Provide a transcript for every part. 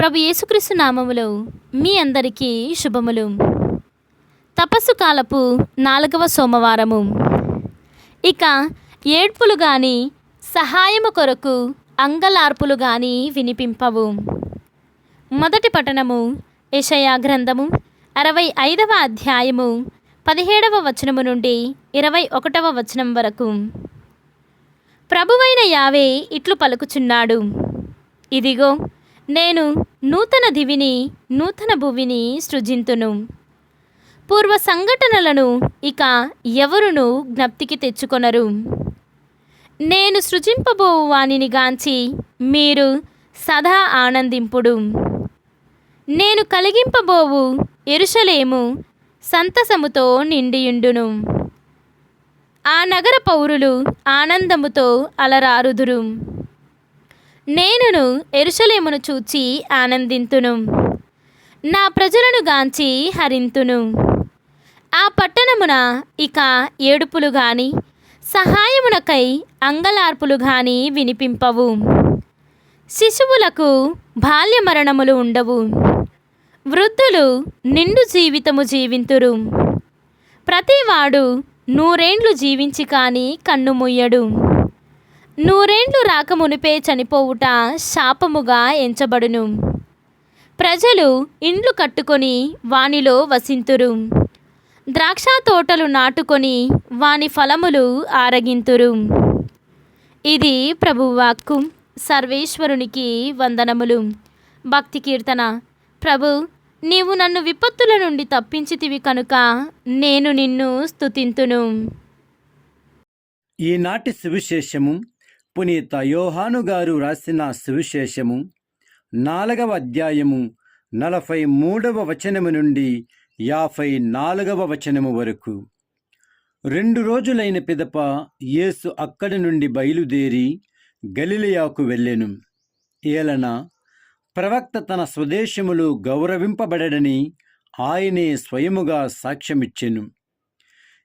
ప్రభు యేసుక్రీస్తు నామములో మీ అందరికీ శుభములు. తపస్సు కాలపు 4వ సోమవారము. ఇక ఏడ్పులు గాని సహాయము కొరకు అంగలార్పులు గాని వినిపింపవు. మొదటి పఠనము యెషయా గ్రంథము 65వ అధ్యాయము 17వ వచనము నుండి 21వ వచనం వరకు. ప్రభువైన యావే ఇట్లు పలుకుచున్నాడు, ఇదిగో నేను నూతన దివిని నూతన భువిని సృజింతును. పూర్వ సంఘటనలను ఇక ఎవరును జ్ఞప్తికి తెచ్చుకొనరు. నేను సృజింపబోవు వానిని గాంచి మీరు సదా ఆనందింపుడు. నేను కలిగింపబోవు యెరూషలేము సంతసముతో నిండియుండును. ఆ నగర పౌరులు ఆనందముతో అలరారుదురు. నేనును యెరూషలేమును చూచి ఆనందింతును, నా ప్రజలను గాంచి హరింతును. ఆ పట్టణమున ఇక ఏడుపులు గాని సహాయమునకై అంగలార్పులు గాని వినిపింపవు. శిశువులకు బాల్య మరణములు ఉండవు. వృద్ధులు నిండు జీవితము జీవింతురు. ప్రతివాడు 100 ఏండ్లు జీవించి కాని కన్ను ముయ్యడు. 100 ఏండ్లు రాకమునిపే చనిపోవుట శాపముగా ఎంచబడును. ప్రజలు ఇండ్లు కట్టుకొని వానిలో వసింతురు. ద్రాక్ష తోటలు నాటుకొని వాని ఫలములు ఆరగింతురు. ఇది ప్రభువాక్కు. సర్వేశ్వరునికి వందనములు. భక్తి కీర్తన. ప్రభు, నీవు నన్ను విపత్తుల నుండి తప్పించితివి కనుక నేను నిన్ను స్తుతింతును. ఈనాటి సువిశేషము పునీత యోహాను గారు రాసిన సువిశేషము 4వ అధ్యాయము 43వ వచనము నుండి 54వ వచనము వరకు. 2 రోజులైన పిదప యేసు అక్కడి నుండి బయలుదేరి గలిలయకు వెళ్ళెను. ఏలన ప్రవక్త తన స్వదేశములు గౌరవింపబడడని ఆయనే స్వయముగా సాక్ష్యమిచ్చెను.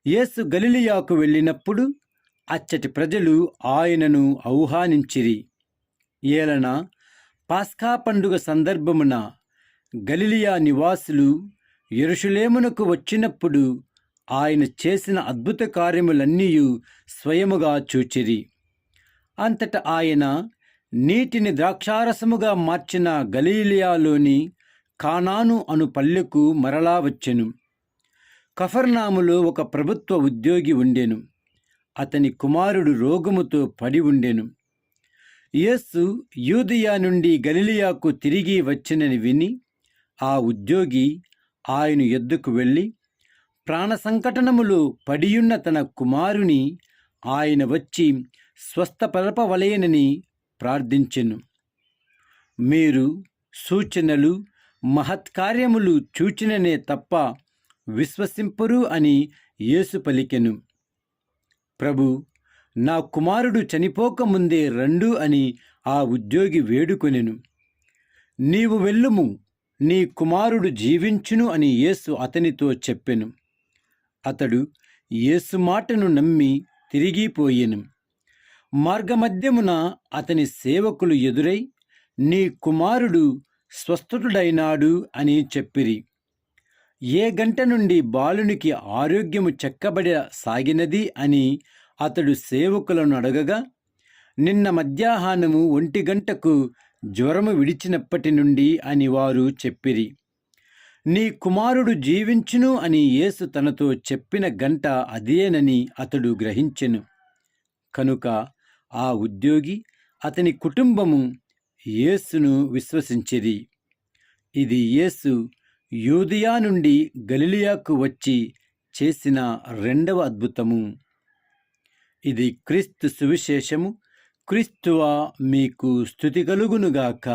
యేసు గలిలయకు వెళ్ళినప్పుడు అచ్చటి ప్రజలు ఆయనను ఆహ్వానించిరి. ఏలన పాస్కా పండుగ సందర్భమున గలిలయ నివాసులు యెరూషలేమునకు వచ్చినప్పుడు ఆయన చేసిన అద్భుత కార్యములన్నీ స్వయముగా చూచిరి. అంతట ఆయన నీటిని ద్రాక్షారసముగా మార్చిన గలిలయలోని కానాను అను పల్లెకు మరలా వచ్చెను. కఫర్నాములో ఒక ప్రభుత్వ ఉద్యోగి ఉండెను. అతని కుమారుడు రోగముతో పడి ఉండెను. యేసు యూదయ నుండి గలిలయకు తిరిగి వచ్చినని విని ఆ ఉద్యోగి ఆయన యొద్దకు వెళ్ళి ప్రాణ సంకటనములో పడియున్న తన కుమారుని ఆయన వచ్చి స్వస్థపరపవలెనని ప్రార్థించెను. మీరు సూచనలు మహత్కార్యములు చూచిననే తప్ప విశ్వసింపరు అని యేసు పలికెను. ప్రభు, నా కుమారుడు చనిపోకముందే రండు అని ఆ ఉద్యోగి వేడుకొనెను. నీవు వెళ్ళుము, నీ కుమారుడు జీవించును అని యేసు అతనితో చెప్పెను. అతడు యేసు మాటను నమ్మి తిరిగిపోయెను. మార్గమధ్యమున అతని సేవకులు ఎదురై, నీ కుమారుడు స్వస్థుడైనాడు అని చెప్పిరి. ఏ గంట నుండి బాలునికి ఆరోగ్యము చెక్కబడ సాగినది అని అతడు సేవకులను అడగగా, నిన్న మధ్యాహ్నము 1 గంటకు జ్వరము విడిచినప్పటి నుండి అని వారు చెప్పిరి. నీ కుమారుడు జీవించును అని యేసు తనతో చెప్పిన గంట అదేనని అతడు గ్రహించెను. కనుక ఆ ఉద్యోగి అతని కుటుంబము యేసును విశ్వసించిరి. ఇది యేసు యూదయ నుండి గలిలయకు వచ్చి చేసిన 2వ అద్భుతము. ఇది క్రీస్తు సువిశేషము. క్రీస్తువా మీకు స్తుతి కలుగునుగాక.